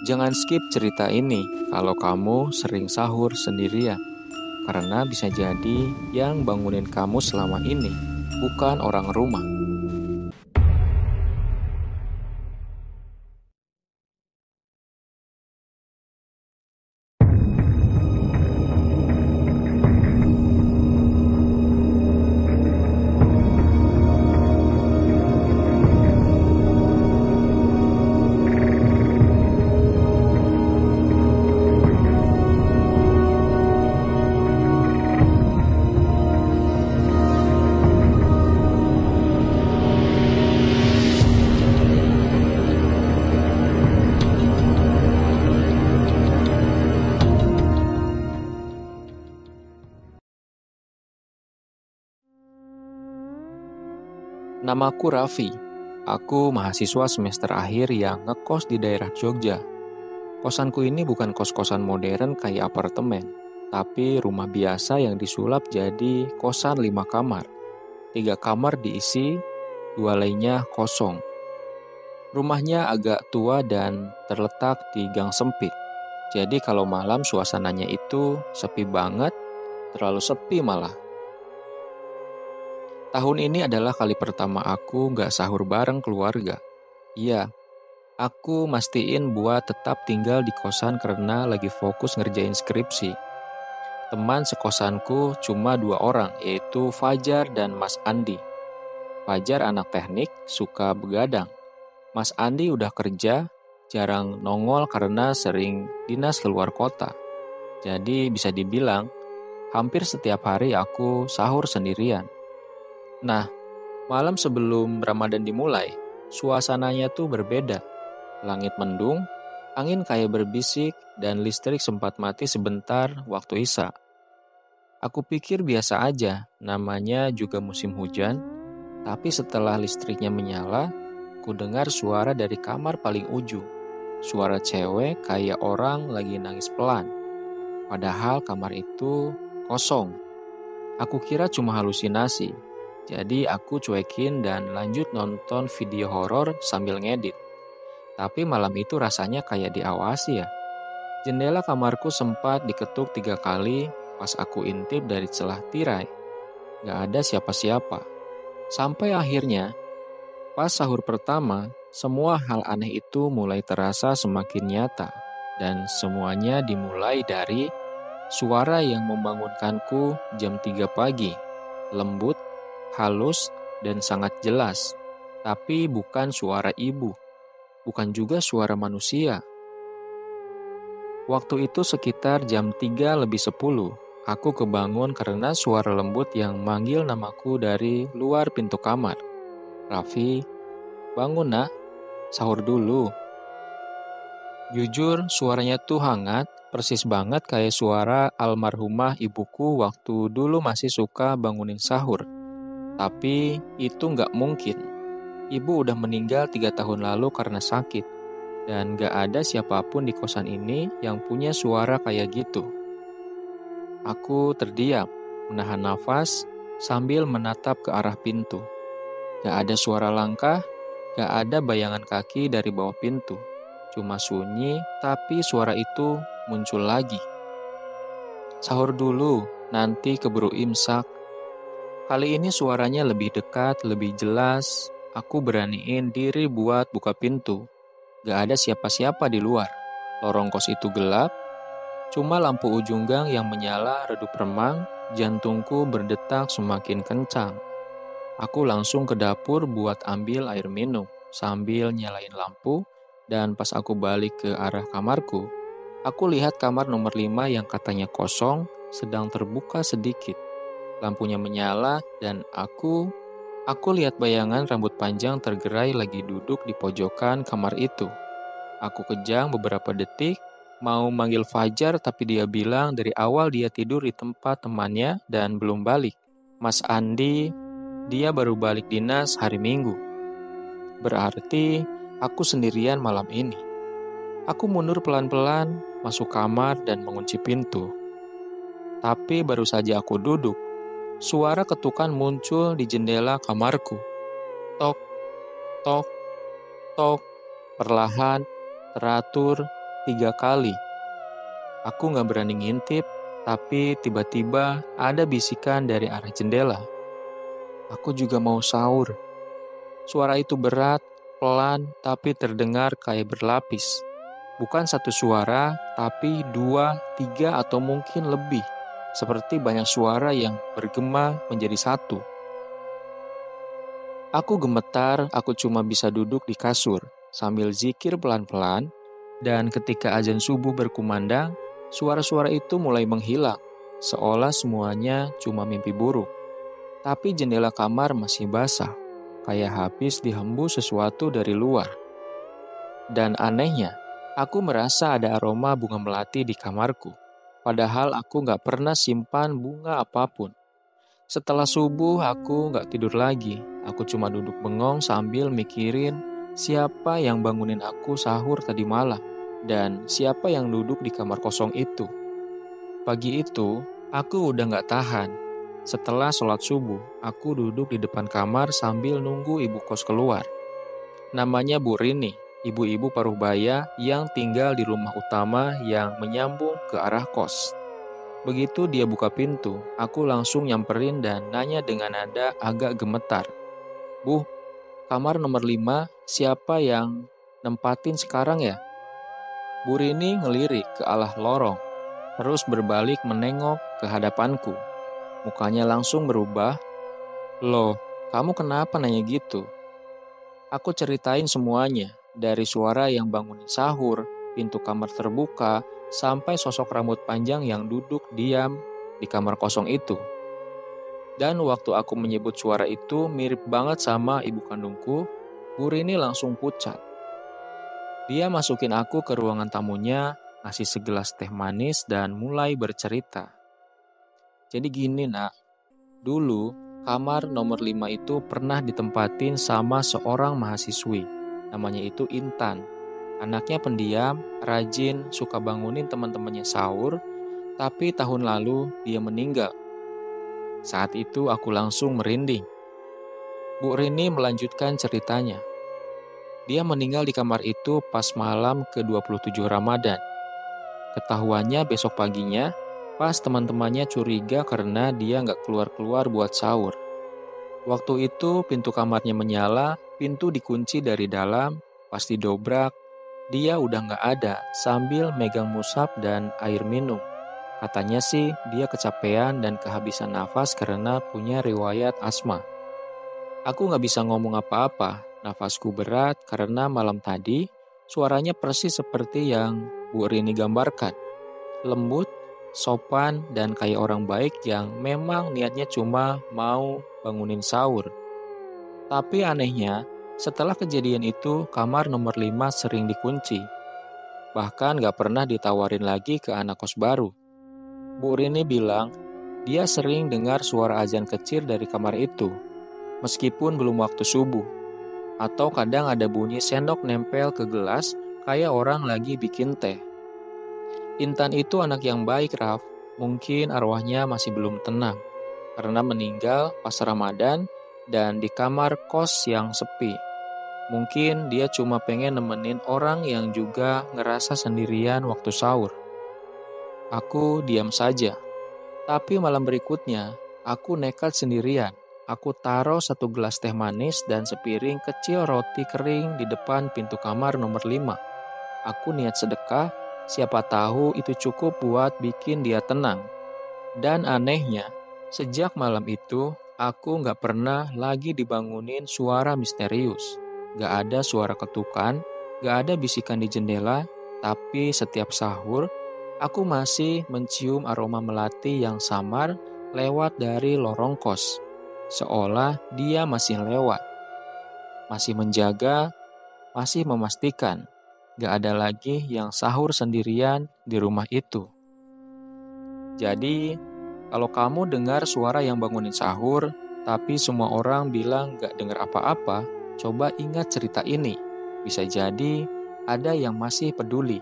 Jangan skip cerita ini kalau kamu sering sahur sendirian, karena bisa jadi yang bangunin kamu selama ini bukan orang rumah. Namaku Raffi. Aku mahasiswa semester akhir yang ngekos di daerah Jogja. Kosanku ini bukan kos-kosan modern kayak apartemen, tapi rumah biasa yang disulap jadi kosan 5 kamar. 3 kamar diisi, 2 lainnya kosong. Rumahnya agak tua dan terletak di gang sempit. Jadi kalau malam suasananya itu sepi banget, terlalu sepi malah. Tahun ini adalah kali pertama aku nggak sahur bareng keluarga. Iya, aku mastiin buat tetap tinggal di kosan karena lagi fokus ngerjain skripsi. Teman sekosanku cuma 2 orang, yaitu Fajar dan Mas Andi. Fajar anak teknik, suka begadang. Mas Andi udah kerja, jarang nongol karena sering dinas keluar kota. Jadi bisa dibilang, hampir setiap hari aku sahur sendirian. Nah, malam sebelum Ramadan dimulai, suasananya tuh berbeda. Langit mendung, angin kayak berbisik, dan listrik sempat mati sebentar waktu Isya. Aku pikir biasa aja, namanya juga musim hujan, tapi setelah listriknya menyala, ku dengar suara dari kamar paling ujung. Suara cewek kayak orang lagi nangis pelan. Padahal kamar itu kosong. Aku kira cuma halusinasi. Jadi aku cuekin dan lanjut nonton video horor sambil ngedit. Tapi malam itu rasanya kayak diawasi ya. Jendela kamarku sempat diketuk 3 kali pas aku intip dari celah tirai. Gak ada siapa-siapa. Sampai akhirnya, pas sahur pertama, semua hal aneh itu mulai terasa semakin nyata. Dan semuanya dimulai dari suara yang membangunkanku jam 3 pagi. Lembut, halus, dan sangat jelas. Tapi bukan suara ibu. Bukan juga suara manusia. Waktu itu sekitar jam 3:10, aku kebangun karena suara lembut yang manggil namaku dari luar pintu kamar. Raffi, bangun nak, sahur dulu. Jujur, suaranya tuh hangat, persis banget kayak suara almarhumah ibuku waktu dulu masih suka bangunin sahur. Tapi itu nggak mungkin. Ibu udah meninggal 3 tahun lalu karena sakit. Dan nggak ada siapapun di kosan ini yang punya suara kayak gitu. Aku terdiam, menahan nafas, sambil menatap ke arah pintu. Gak ada suara langkah, gak ada bayangan kaki dari bawah pintu. Cuma sunyi, tapi suara itu muncul lagi. Sahur dulu, nanti keburu imsak. Kali ini suaranya lebih dekat, lebih jelas. Aku beraniin diri buat buka pintu. Gak ada siapa-siapa di luar. Lorong kos itu gelap, cuma lampu ujung gang yang menyala redup remang, jantungku berdetak semakin kencang. Aku langsung ke dapur buat ambil air minum, sambil nyalain lampu, dan pas aku balik ke arah kamarku, aku lihat kamar nomor 5 yang katanya kosong, sedang terbuka sedikit. Lampunya menyala, dan aku lihat bayangan rambut panjang tergerai lagi duduk di pojokan kamar itu. Aku kejang beberapa detik, mau manggil Fajar tapi dia bilang dari awal dia tidur di tempat temannya dan belum balik. Mas Andi, dia baru balik dinas hari Minggu. Berarti aku sendirian malam ini. Aku mundur pelan-pelan, masuk kamar dan mengunci pintu. Tapi baru saja aku duduk, suara ketukan muncul di jendela kamarku. Tok, tok, tok, perlahan, teratur 3 kali. Aku nggak berani ngintip, tapi tiba-tiba ada bisikan dari arah jendela. Aku juga mau sahur. Suara itu berat, pelan, tapi terdengar kayak berlapis. Bukan satu suara, tapi 2, 3, atau mungkin lebih. Seperti banyak suara yang bergema menjadi satu. Aku gemetar, aku cuma bisa duduk di kasur, sambil zikir pelan-pelan, dan ketika azan subuh berkumandang, suara-suara itu mulai menghilang, seolah semuanya cuma mimpi buruk. Tapi jendela kamar masih basah, kayak habis dihembus sesuatu dari luar. Dan anehnya, aku merasa ada aroma bunga melati di kamarku, padahal aku nggak pernah simpan bunga apapun. Setelah subuh, aku nggak tidur lagi. Aku cuma duduk bengong sambil mikirin siapa yang bangunin aku sahur tadi malam, dan siapa yang duduk di kamar kosong itu. Pagi itu, aku udah nggak tahan. Setelah sholat subuh, aku duduk di depan kamar sambil nunggu ibu kos keluar. Namanya Bu Rini, ibu-ibu paruh baya yang tinggal di rumah utama yang menyambung ke arah kos. Begitu dia buka pintu, aku langsung nyamperin dan nanya dengan nada agak gemetar. "Bu, kamar nomor 5, siapa yang nempatin sekarang ya?" Bu Rini ngelirik ke arah lorong, terus berbalik menengok ke hadapanku. Mukanya langsung berubah. "Loh, kamu kenapa nanya gitu?" Aku ceritain semuanya, dari suara yang bangunin sahur, pintu kamar terbuka, sampai sosok rambut panjang yang duduk diam di kamar kosong itu. Dan waktu aku menyebut suara itu mirip banget sama ibu kandungku, Bu Rini langsung pucat. Dia masukin aku ke ruangan tamunya, ngasih segelas teh manis dan mulai bercerita. "Jadi gini nak, dulu kamar nomor 5 itu pernah ditempatin sama seorang mahasiswi, namanya itu Intan. Anaknya pendiam, rajin, suka bangunin teman-temannya sahur, tapi tahun lalu dia meninggal. Saat itu aku langsung merinding." Bu Rini melanjutkan ceritanya. Dia meninggal di kamar itu pas malam ke-27 Ramadan. Ketahuannya besok paginya, pas teman-temannya curiga karena dia nggak keluar-keluar buat sahur. Waktu itu pintu kamarnya menyala, pintu dikunci dari dalam, pas didobrak, dia udah nggak ada sambil megang mushaf dan air minum. Katanya sih dia kecapean dan kehabisan nafas karena punya riwayat asma. Aku nggak bisa ngomong apa-apa, nafasku berat karena malam tadi suaranya persis seperti yang Bu Rini gambarkan. Lembut, sopan, dan kayak orang baik yang memang niatnya cuma mau bangunin sahur. Tapi anehnya, setelah kejadian itu, kamar nomor 5 sering dikunci. Bahkan gak pernah ditawarin lagi ke anak kos baru. Bu Rini bilang, dia sering dengar suara azan kecil dari kamar itu, meskipun belum waktu subuh. Atau kadang ada bunyi sendok nempel ke gelas, kayak orang lagi bikin teh. Intan itu anak yang baik, Raf. Mungkin arwahnya masih belum tenang, karena meninggal pas Ramadan, dan di kamar kos yang sepi. Mungkin dia cuma pengen nemenin orang yang juga ngerasa sendirian waktu sahur. Aku diam saja. Tapi malam berikutnya, aku nekat sendirian. Aku taruh 1 gelas teh manis dan sepiring kecil roti kering di depan pintu kamar nomor 5. Aku niat sedekah, siapa tahu itu cukup buat bikin dia tenang. Dan anehnya, sejak malam itu, aku nggak pernah lagi dibangunin suara misterius. Nggak ada suara ketukan, nggak ada bisikan di jendela, tapi setiap sahur, aku masih mencium aroma melati yang samar lewat dari lorong kos. Seolah dia masih lewat, masih menjaga, masih memastikan. Nggak ada lagi yang sahur sendirian di rumah itu. Jadi, kalau kamu dengar suara yang bangunin sahur, tapi semua orang bilang gak dengar apa-apa, coba ingat cerita ini. Bisa jadi ada yang masih peduli,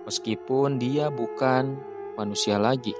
meskipun dia bukan manusia lagi.